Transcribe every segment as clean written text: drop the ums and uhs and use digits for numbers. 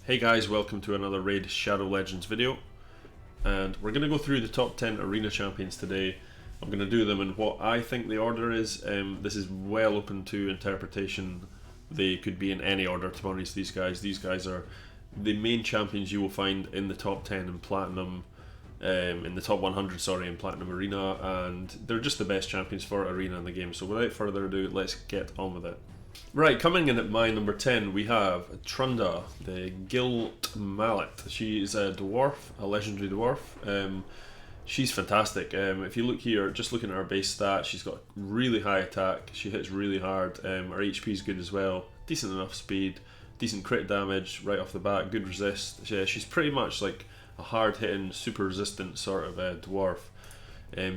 Hey guys, welcome to another Raid Shadow Legends video, and we're going to go through the top 10 arena champions today. I'm going to do them in what I think the order is. This is well open to interpretation. They could be in any order, to be honest. These guys are the main champions you will find in the top 10 in Platinum, in the top 100 sorry, in Platinum Arena, and they're just the best champions for Arena in the game. So without further ado, let's get on with it. Right, coming in at my number 10, we have Trunda, the Gilt Mallet. She is a dwarf, a legendary dwarf. She's fantastic. If you look here, just looking at her base stat, she's got really high attack, she hits really hard, her HP is good as well, decent enough speed, decent crit damage right off the bat, good resist. She's pretty much like a hard hitting, super resistant sort of dwarf.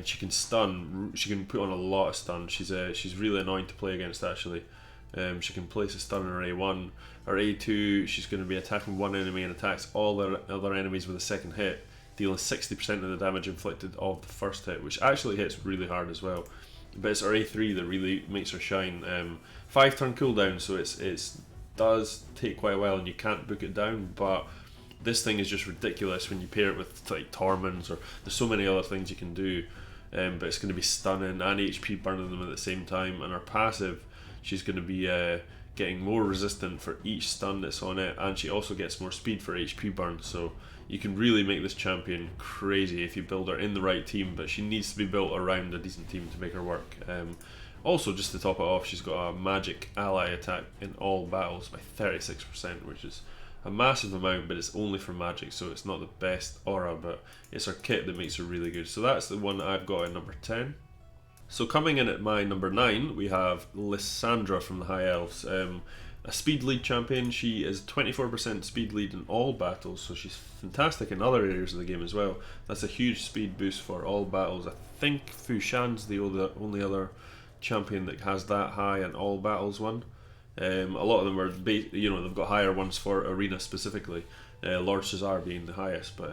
She can stun, she can put on a lot of stun. She's really annoying to play against actually. She can place a stun in her A1. Her A2, she's going to be attacking one enemy and attacks all the other enemies with a second hit, dealing 60% of the damage inflicted of the first hit, which actually hits really hard as well. But it's her A3 that really makes her shine. 5 turn cooldown, so it does take quite a while and you can't book it down, but this thing is just ridiculous when you pair it with like Torments, or there's so many other things you can do. But it's going to be stunning and HP burning them at the same time, and her passive, she's going to be getting more resistant for each stun that's on it, and she also gets more speed for HP burn, so you can really make this champion crazy if you build her in the right team, but she needs to be built around a decent team to make her work. Also, just to top it off, she's got a magic ally attack in all battles by 36%, which is a massive amount, but it's only for magic, so it's not the best aura, but it's her kit that makes her really good. So that's the one I've got at number 10. So coming in at my number 9, we have Lissandra from the High Elves. A speed lead champion. She is 24% speed lead in all battles, so she's fantastic in other areas of the game as well. That's a huge speed boost for all battles. I think Fushan's the only other champion that has that high in all battles one. A lot of them are, they've got higher ones for Arena specifically. Lord Cesar being the highest, but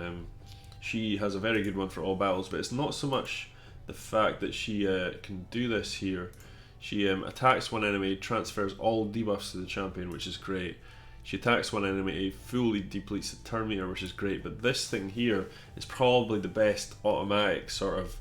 she has a very good one for all battles. But it's not so much the fact that she can do this here. She attacks one enemy, transfers all debuffs to the champion, which is great. She attacks one enemy, fully depletes the turn meter, which is great. But this thing here is probably the best automatic sort of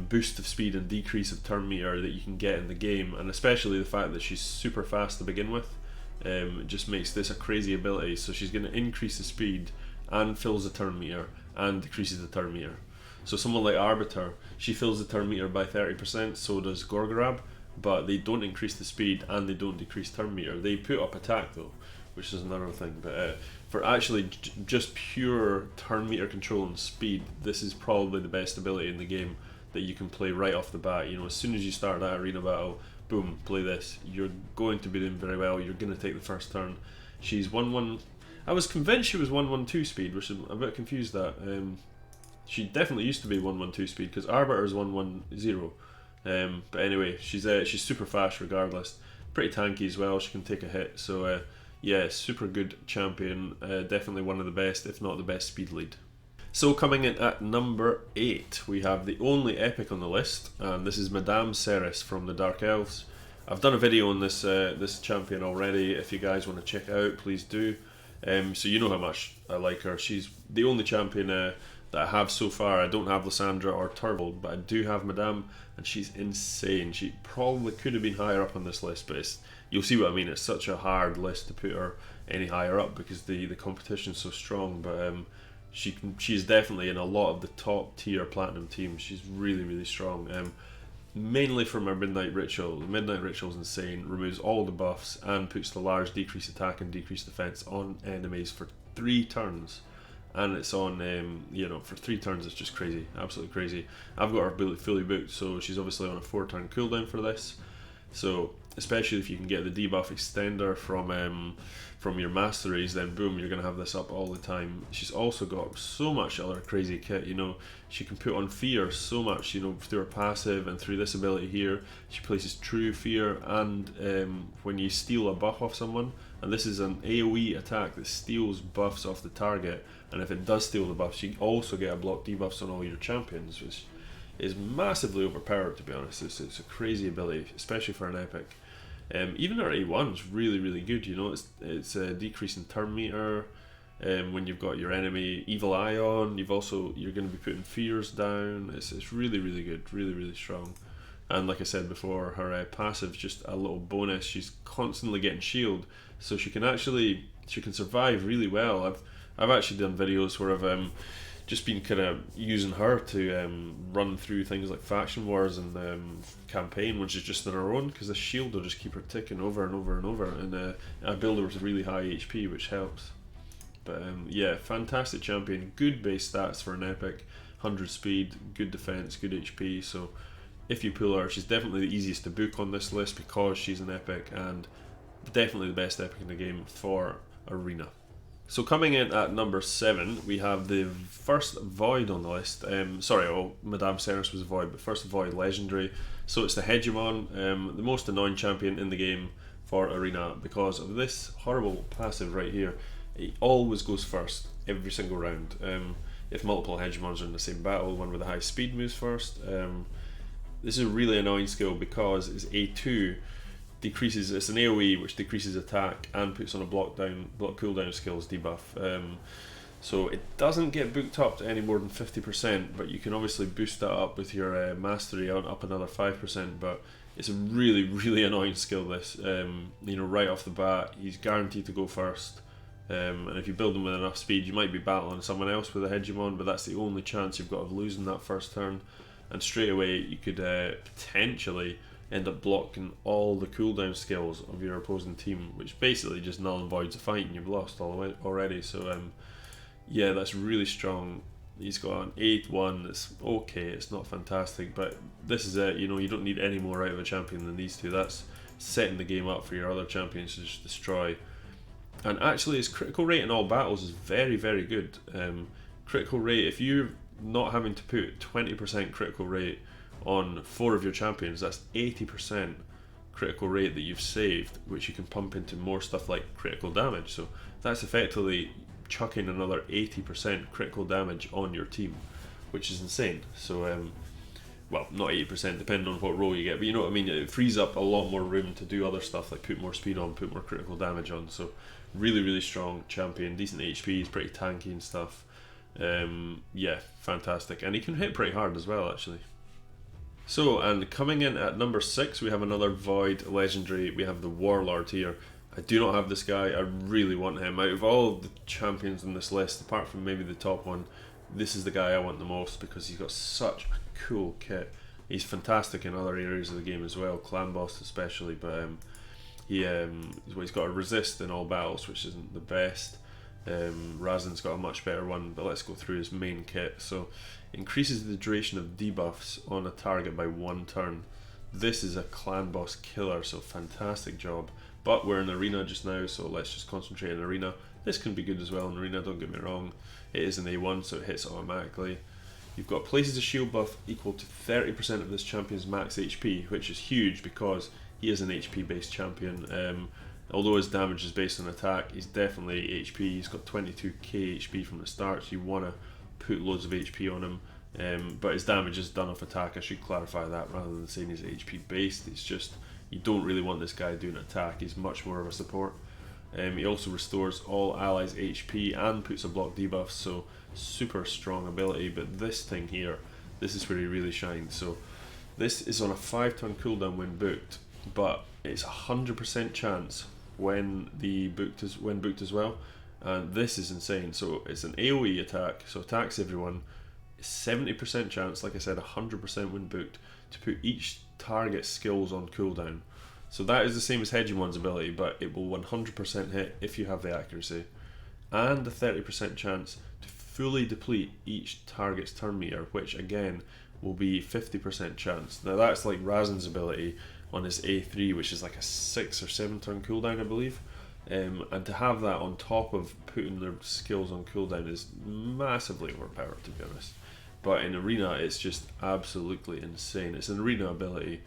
boost of speed and decrease of turn meter that you can get in the game, and especially the fact that she's super fast to begin with. It just makes this a crazy ability. So she's going to increase the speed and fills the turn meter and decreases the turn meter. So someone like Arbiter, she fills the turn meter by 30%, so does Gorgorab, but they don't increase the speed and they don't decrease turn meter. They put up attack though, which is another thing. But for actually just pure turn meter control and speed, this is probably the best ability in the game that you can play right off the bat. You know, as soon as you start that arena battle, boom, play this. You're going to be doing very well. You're going to take the first turn. She's 1-1. I was convinced she was 1-1-2 speed, which I'm a bit confused at. She definitely used to be 1-1-2 speed because Arbiter is 1-1-0. But anyway, she's super fast regardless. Pretty tanky as well. She can take a hit. So yeah, super good champion. Definitely one of the best, if not the best, speed lead. So coming in at number 8, we have the only epic on the list, and this is Madame Ceres from the Dark Elves. I've done a video on this champion already. If you guys want to check it out, please do. So you know how much I like her. She's the only champion that I have so far. I don't have Lissandra or Turtle, but I do have Madame, and she's insane. She probably could have been higher up on this list, but you'll see what I mean. It's such a hard list to put her any higher up because the competition's so strong. But she's definitely in a lot of the top tier Platinum teams. She's really, really strong. Mainly from her Midnight Ritual. The Midnight Ritual is insane. Removes all the buffs and puts the large decrease attack and decrease defense on enemies for 3 turns. And it's on, for 3 turns. It's just crazy, absolutely crazy. I've got her fully booked, so she's obviously on a 4 turn cooldown for this. So especially if you can get the debuff extender from your masteries, then boom, you're gonna have this up all the time. She's also got so much other crazy kit. She can put on fear so much. Through her passive and through this ability here, she places true fear, and when you steal a buff off someone, and this is an AoE attack that steals buffs off the target, and if it does steal the buffs, you also get a block debuffs on all your champions, which is massively overpowered, to be honest. It's a crazy ability, especially for an epic. Even our A1 is really, really good. You know, it's a decrease in turn meter. When you've got your enemy Evil Eye on, you're going to be putting fears down. It's really, really good, really, really strong. And like I said before, her passive's just a little bonus. She's constantly getting shield, so she can survive really well. I've actually done videos where I've just been kind of using her to run through things like faction wars and campaign when she's just on her own, because the shield will just keep her ticking over and over and over, and I build her with really high HP, which helps. But yeah, fantastic champion, good base stats for an epic, 100 speed, good defense, good HP, so if you pull her, she's definitely the easiest to book on this list because she's an epic, and definitely the best epic in the game for Arena. So coming in at number 7, we have the first Void on the list. Madame Ceres was a Void, but first Void Legendary. So it's the Hegemon, the most annoying champion in the game for Arena because of this horrible passive right here. It always goes first every single round. If multiple Hegemons are in the same battle, one with a high speed moves first. This is a really annoying skill because it's A2 decreases. It's an AoE which decreases attack and puts on a block cooldown skills debuff. So it doesn't get booked up to any more than 50%, but you can obviously boost that up with your mastery up another 5%. But it's a really, really annoying skill. This, you know, right off the bat, he's guaranteed to go first. And if you build him with enough speed, you might be battling someone else with a Hegemon, but that's the only chance you've got of losing that first turn. And straight away you could potentially end up blocking all the cooldown skills of your opposing team, which basically just null and voids a fight and you've lost already. So yeah, that's really strong. He's got an 8-1, it's okay, it's not fantastic, but this is it. You know, you don't need any more out of a champion than these two. That's setting the game up for your other champions to just destroy. And actually his critical rate in all battles is very, very good. Critical rate, if you're not having to put 20% critical rate on 4 of your champions, that's 80% critical rate that you've saved, which you can pump into more stuff like critical damage. So that's effectively chucking another 80% critical damage on your team, which is insane. So well, not 80%, depending on what role you get, but you know what I mean, it frees up a lot more room to do other stuff like put more speed on, put more critical damage on. So really, really strong champion, decent HP, he's pretty tanky and stuff. Yeah, fantastic, and he can hit pretty hard as well actually. So, and coming in at number 6, we have another Void Legendary. We have the Warlord here. I do not have this guy. I really want him. Out of all the champions in this list, apart from maybe the top one, this is the guy I want the most because he's got such a cool kit. He's fantastic in other areas of the game as well, clan boss especially, but he's got a resist in all battles, which isn't the best. Razen's got a much better one, but let's go through his main kit. So, increases the duration of debuffs on a target by 1 turn. This is a clan boss killer, so fantastic job. But we're in Arena just now, so let's just concentrate on Arena. This can be good as well in Arena, don't get me wrong. It is an A1, so it hits automatically. You've got places a shield buff equal to 30% of this champion's max HP, which is huge because he is an HP based champion. Although his damage is based on attack, he's definitely HP. He's got 22k HP from the start, so you want to put loads of HP on him. But his damage is done off attack. I should clarify that rather than saying he's HP based. It's just, you don't really want this guy doing attack. He's much more of a support. He also restores all allies HP and puts a block debuff, so super strong ability. But this thing here, this is where he really shines. So this is on a 5-turn cooldown when booked, but it's 100% chance when booked as well, and this is insane. So it's an AoE attack, so attacks everyone. 70% chance, like I said, 100% when booked, to put each target skills on cooldown. So that is the same as Hegemon's ability, but it will 100% hit if you have the accuracy, and a 30% chance to fully deplete each target's turn meter, which again will be 50% chance. Now that's like Razen's ability on his A3, which is like a 6 or 7 turn cooldown, I believe. And to have that on top of putting their skills on cooldown is massively overpowered, to be honest. But in Arena, it's just absolutely insane. It's an Arena ability.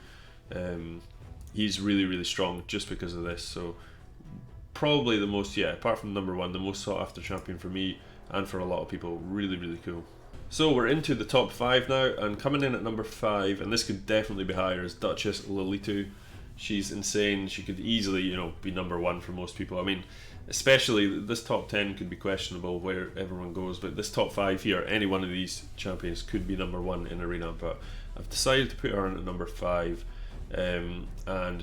He's really, really strong just because of this. So probably the most, yeah, apart from number 1, the most sought after champion for me and for a lot of people. Really, really cool. So we're into the top 5 now, and coming in at number 5, and this could definitely be higher, is Duchess Lilitu. She's insane. She could easily, you know, be number one for most people. I mean, especially this top 10 could be questionable where everyone goes, but this top 5 here, any one of these champions could be number one in Arena. But I've decided to put her in at number 5, and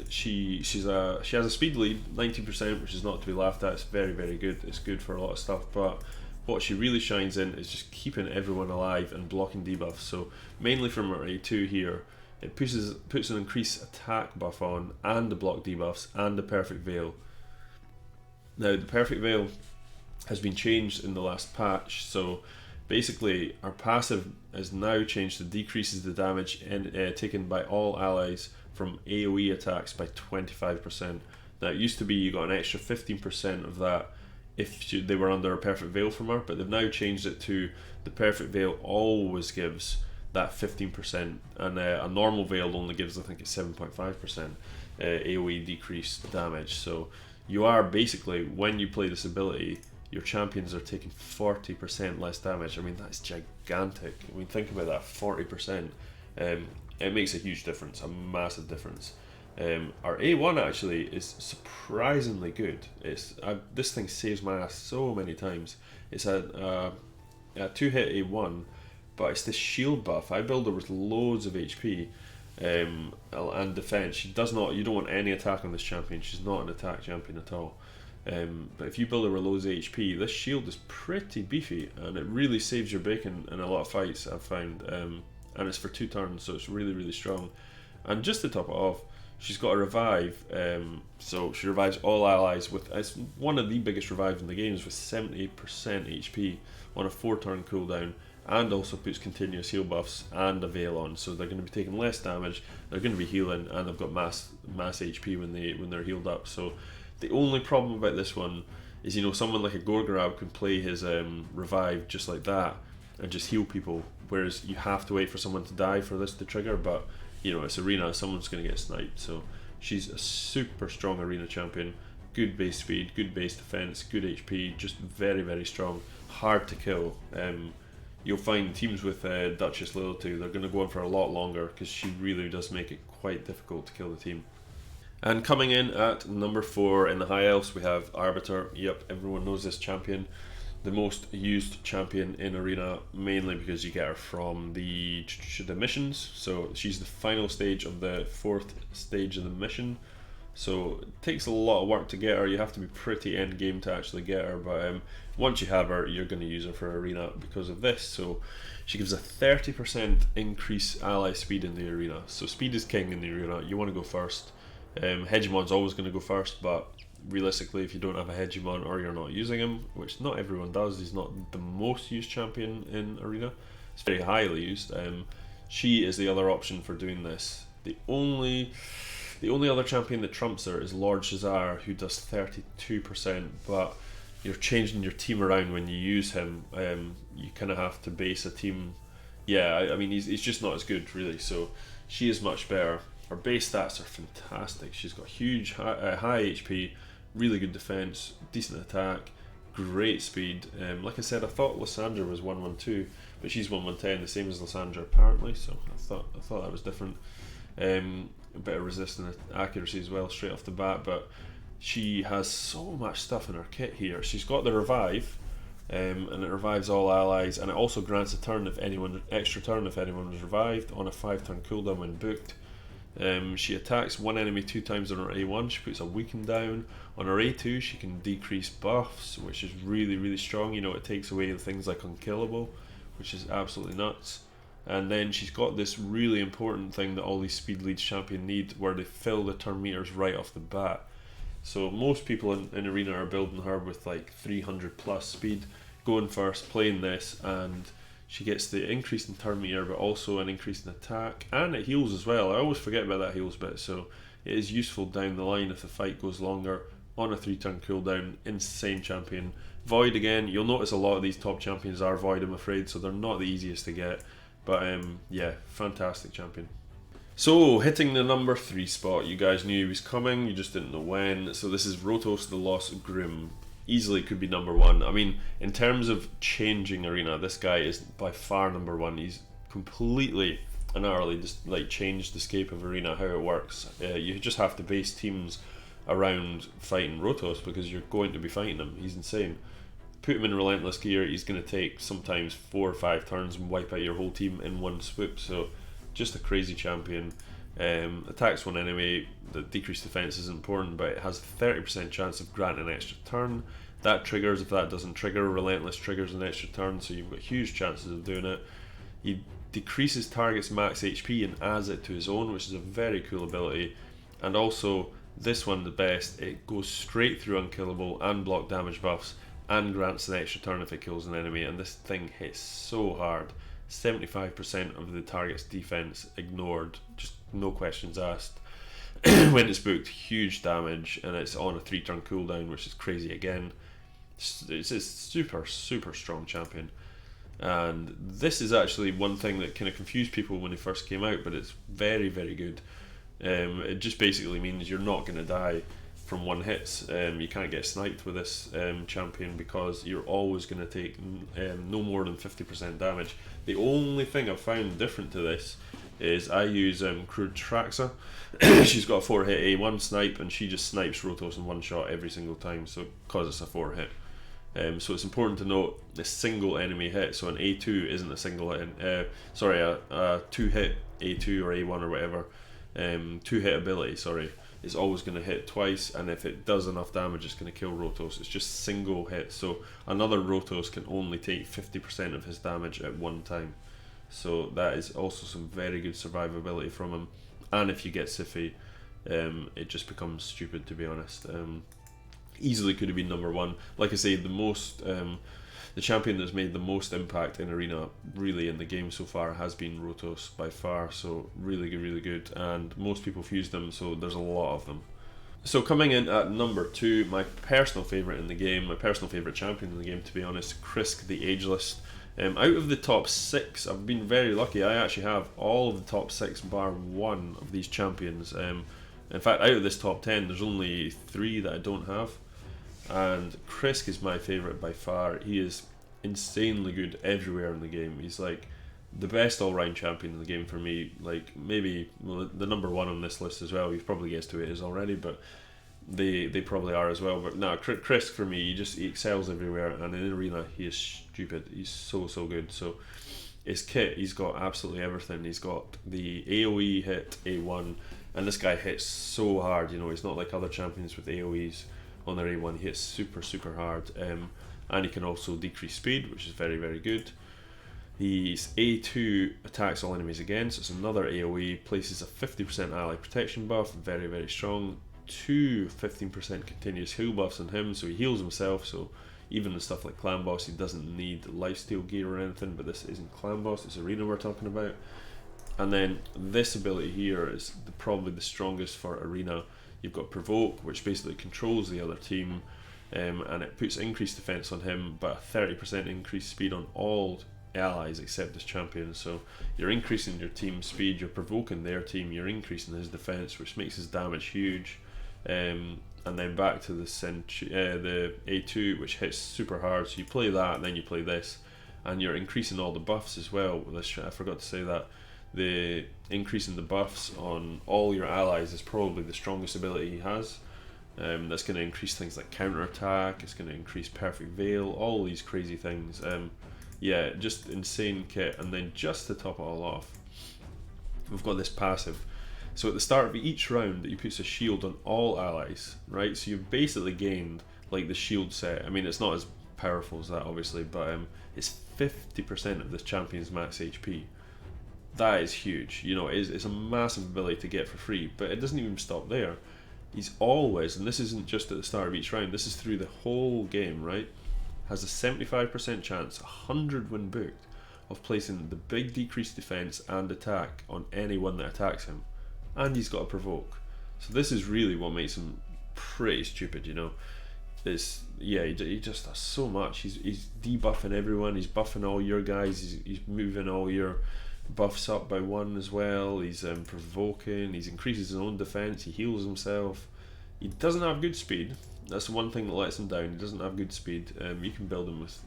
she has a speed lead, 19%, which is not to be laughed at. It's very, very good. It's good for a lot of stuff, but what she really shines in is just keeping everyone alive and blocking debuffs. So mainly from her A2 here, it puts an increased attack buff on, and the block debuffs, and the perfect veil. Now the perfect veil has been changed in the last patch, so basically our passive is now changed to decreases the damage taken by all allies from AoE attacks by 25%. Now it used to be you got an extra 15% of that if they were under a perfect veil from her, but they've now changed it to the perfect veil always gives that 15%, and a normal veil only gives, I think it's 7.5% AoE decreased damage. So you are basically, when you play this ability, your champions are taking 40% less damage. I mean, that's gigantic. I mean, think about that, 40%. It makes a huge difference, a massive difference. Our A1 actually is surprisingly good. This thing saves my ass so many times. It's a 2-hit A1, but it's this shield buff. I build her with loads of HP and defense. She does not. You don't want any attack on this champion. She's not an attack champion at all. But if you build her with loads of HP, this shield is pretty beefy, and it really saves your bacon in a lot of fights, I've found. And it's for 2 turns, so it's really, really strong. And just to top it off, she's got a revive, so she revives all allies with, it's one of the biggest revives in the games, with 70% HP on a 4-turn cooldown, and also puts continuous heal buffs and a veil on, so they're going to be taking less damage, they're going to be healing, and they've got mass HP when they're healed up. So the only problem about this one is, you know, someone like a Gorgorab can play his revive just like that and just heal people, whereas you have to wait for someone to die for this to trigger. But you know, it's Arena, someone's going to get sniped. So she's a super strong Arena champion, good base speed, good base defense, good HP, just very, very strong, hard to kill. You'll find teams with Duchess Loyalty, they're going to go on for a lot longer, because she really does make it quite difficult to kill the team. And coming in at number 4 in the High Elves, we have Arbiter. Yep, everyone knows this champion. The most used champion in Arena, mainly because you get her from the missions. So she's the final stage of the 4th stage of the mission. So it takes a lot of work to get her. You have to be pretty end game to actually get her, but once you have her, you're going to use her for Arena because of this. So she gives a 30% increase ally speed in the Arena. So speed is king in the Arena. You want to go first. Hegemon's always going to go first, but realistically, if you don't have a Hegemon or you're not using him, which not everyone does, he's not the most used champion in Arena. It's very highly used. She is the other option for doing this. The only other champion that trumps her is Lord Shazar, who does 32%, but you're changing your team around when you use him. You kind of have to base a team. Yeah, I mean, he's just not as good, really, so she is much better. Her base stats are fantastic. She's got huge high HP, really good defense, decent attack, great speed. Like I said, I thought Lissandra was 112, but she's 110, the same as Lissandra apparently, so I thought that was different. A bit of resistance accuracy as well straight off the bat, but she has so much stuff in her kit here. She's got the revive, and it revives all allies, and it also grants a turn if anyone was revived on a 5-turn cooldown when booked. She attacks one enemy 2 times on her A1. She puts a weaken down. On her A2 she can decrease buffs, which is really, really strong. You know, it takes away things like unkillable, which is absolutely nuts. And then she's got this really important thing that all these speed leads champion need, where they fill the turn meters right off the bat. So most people in Arena are building her with like 300 plus speed, going first, playing this, and she gets the increase in turn meter, but also an increase in attack, and it heals as well. I always forget about that heals bit, so it is useful down the line if the fight goes longer. On a 3-turn cooldown, insane champion. Void again, you'll notice a lot of these top champions are Void, I'm afraid, so they're not the easiest to get, but yeah, fantastic champion. So, hitting the number 3 spot, you guys knew he was coming, you just didn't know when. So this is Rotos the Lost Grim. Easily could be number 1. I mean, in terms of changing Arena, this guy is by far number 1. He's completely and utterly just like changed the scape of Arena, how it works. You just have to base teams around fighting Rotos because you're going to be fighting him. He's insane. Put him in relentless gear, he's going to take sometimes 4 or 5 turns and wipe out your whole team in one swoop. So just a crazy champion. Attacks one enemy. The decreased defense is important, but it has a 30% chance of granting an extra turn. That triggers, if that doesn't trigger, relentless triggers an extra turn, so you've got huge chances of doing it. He decreases target's max HP and adds it to his own, which is a very cool ability. And also, this one the best, it goes straight through unkillable and block damage buffs and grants an extra turn if it kills an enemy, and this thing hits so hard. 75% of the target's defense ignored, just no questions asked. When it's booked, huge damage, and it's on a 3-turn cooldown, which is crazy again. It's a super strong champion, and this is actually one thing that kind of confused people when it first came out, but it's very good. It just basically means you're not going to die from one hits. You can't get sniped with this champion because you're always going to take no more than 50% damage. The only thing I've found different to this is I use Crude Traxa. She's got a 4-hit A1 snipe, and she just snipes Rotos in one shot every single time, so because it's a 4-hit. So it's important to note the single enemy hit, so an A2 isn't a single hit, a 2-hit A2 or A1 or whatever, 2-hit ability, sorry, is always going to hit twice, and if it does enough damage it's going to kill Rotos. It's just single hit, so another Rotos can only take 50% of his damage at one time. So that is also some very good survivability from him, and if you get Siffy, it just becomes stupid, to be honest. Easily could have been number 1. Like I say, the champion that's made the most impact in Arena really in the game so far has been Rotos by far, so really good, and most people have used them, so there's a lot of them. So coming in at number 2, my personal favourite in the game, my personal favourite champion in the game, to be honest, Krisk the Ageless. Out of the top 6, I've been very lucky. I actually have all of the top 6 bar 1 of these champions. In fact, out of this top 10, there's only 3 that I don't have. And Krisk is my favourite by far. He is insanely good everywhere in the game. He's like the best all-round champion in the game for me. Like maybe the number 1 on this list as well. You've probably guessed who it is already, but they probably are as well. But no, Krisk for me, he excels everywhere, and in Arena he is stupid. He's so good. So his kit, he's got absolutely everything. He's got the AoE hit A1, and this guy hits so hard. You know, he's not like other champions with AoEs on their A1. He hits super hard, and he can also decrease speed, which is very good. His A2 attacks all enemies again, so it's another AoE, places a 50% ally protection buff, very strong. 2 15% continuous heal buffs on him, so he heals himself, so even in stuff like Clan Boss he doesn't need lifesteal gear or anything, but this isn't Clan Boss, it's Arena we're talking about. And then this ability here is probably the strongest for Arena. You've got Provoke, which basically controls the other team, and it puts increased defense on him, but a 30% increased speed on all allies except this champion. So you're increasing your team's speed, you're provoking their team, you're increasing his defense, which makes his damage huge. And then back to the A2, which hits super hard. So you play that, and then you play this, and you're increasing all the buffs as well. I forgot to say that. The increasing the buffs on all your allies is probably the strongest ability he has. That's going to increase things like counter attack, it's going to increase perfect veil, all these crazy things. Yeah, just insane kit. And then just to top it all off, we've got this passive. So at the start of each round he puts a shield on all allies, right? So you've basically gained like the shield set. I mean, it's not as powerful as that obviously, but it's 50% of this champion's max HP. That is huge, you know, it's a massive ability to get for free, but it doesn't even stop there. He's always, and this isn't just at the start of each round, this is through the whole game, right? Has a 75% chance, 100 when booked, of placing the big decreased defense and attack on anyone that attacks him. And he's got a Provoke. So this is really what makes him pretty stupid, you know. Yeah, he just does so much. He's debuffing everyone, he's buffing all your guys, he's moving all your buffs up by 1 as well. He's provoking, he's increases his own defense, he heals himself. He doesn't have good speed. That's the one thing that lets him down. He doesn't have good speed. You can build him with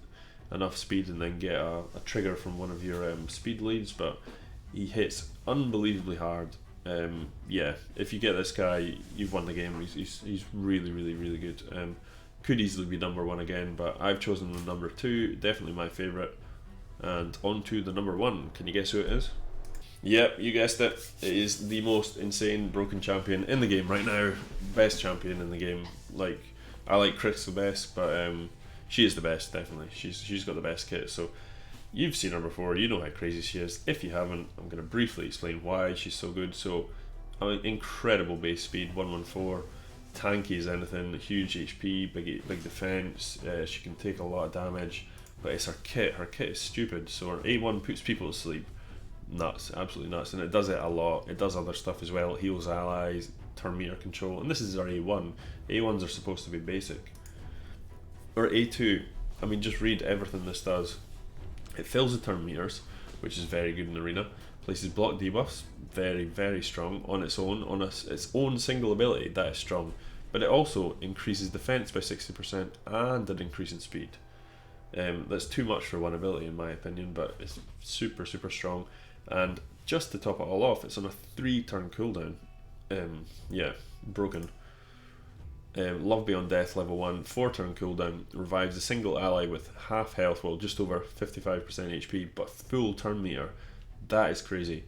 enough speed and then get a trigger from one of your speed leads, but He hits unbelievably hard. Yeah, if you get this guy, you've won the game. He's really, really, really good. Could easily be number 1 again, but I've chosen the number 2, definitely my favourite. And on to the number 1. Can you guess who it is? Yep, you guessed it. It is the most insane broken champion in the game right now. Best champion in the game. Like, I like Chris the best, but she is the best, definitely. She's got the best kit, so you've seen her before, you know how crazy she is. If you haven't, I'm going to briefly explain why she's so good. So, incredible base speed, 114, tanky as anything, huge HP, big defense. She can take a lot of damage, but it's her kit. Her kit is stupid. So her A1 puts people to sleep. Nuts, absolutely nuts, and it does it a lot. It does other stuff as well. It heals allies, turn meter control, and this is our A1. A1s are supposed to be basic. Or A2, I mean, just read everything this does. It fills the turn meters, which is very good in arena. Places block debuffs, very, very strong on its own. On its own single ability, that is strong. But it also increases defense by 60% and an increase in speed. That's too much for one ability in my opinion, but it's super, super strong. And just to top it all off, it's on a 3-turn cooldown. Yeah, broken. Love Beyond Death level 1, 4-turn cooldown, revives a single ally with half health, well just over 55% HP, but full turn meter. That is crazy.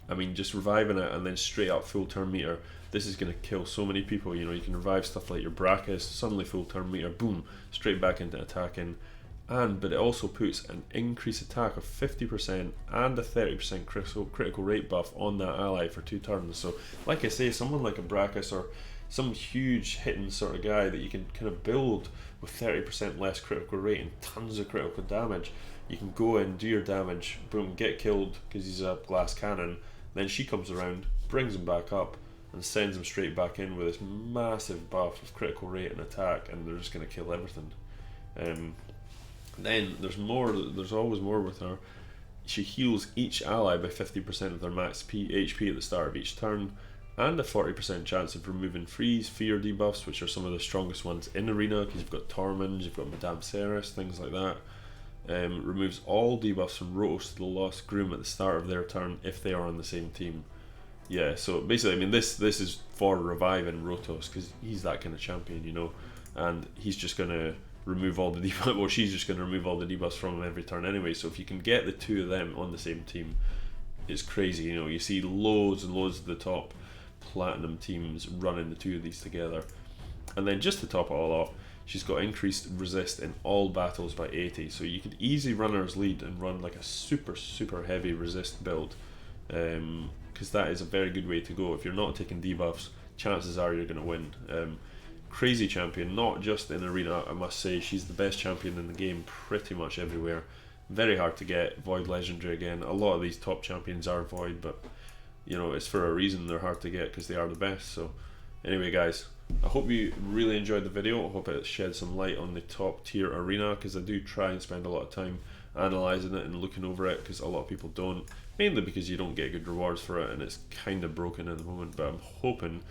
I mean, just reviving it and then straight up full turn meter, this is going to kill so many people. You know, you can revive stuff like your Brachus, suddenly full turn meter, boom, straight back into attacking. But it also puts an increased attack of 50% and a 30% critical rate buff on that ally for 2 turns. So, like I say, someone like a Brachus or some huge hitting sort of guy that you can kind of build with 30% less critical rate and tons of critical damage. You can go in, do your damage, boom, get killed because he's a glass cannon. Then she comes around, brings him back up, and sends him straight back in with this massive buff of critical rate and attack, and they're just going to kill everything. Then there's always more with her. She heals each ally by 50% of their max HP at the start of each turn, and a 40% chance of removing freeze, fear debuffs, which are some of the strongest ones in arena, because you've got Tormund, you've got Madame Ceres, things like that. Removes all debuffs from Rotos to the Lost Groom at the start of their turn if they are on the same team. Yeah, so basically, I mean, this is for reviving Rotos, because he's that kind of champion, you know, and he's just going to remove all the debuffs, well, she's just going to remove all the debuffs from him every turn anyway. So if you can get the 2 of them on the same team, it's crazy. You know, you see loads and loads of the top platinum teams running the 2 of these together. And then just to top it all off, she's got increased resist in all battles by 80, so you could easily run her as lead and run like a super, super heavy resist build, because that is a very good way to go. If you're not taking debuffs, chances are you're going to win. Crazy champion, not just in arena, I must say. She's the best champion in the game pretty much everywhere. Very hard to get. Void legendary again. A lot of these top champions are void, but you know, it's for a reason. They're hard to get because they are the best. So anyway guys, I hope you really enjoyed the video. I hope it shed some light on the top tier arena, because I do try and spend a lot of time analysing it and looking over it, because a lot of people don't, mainly because you don't get good rewards for it and it's kind of broken at the moment. But I'm hoping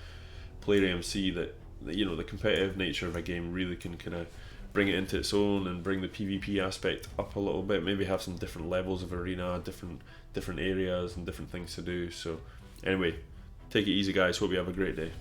Player AMC that, you know, the competitive nature of a game really can kind of bring it into its own and bring the PvP aspect up a little bit. Maybe have some different levels of arena, different areas and different things to do. So anyway, take it easy guys, hope you have a great day.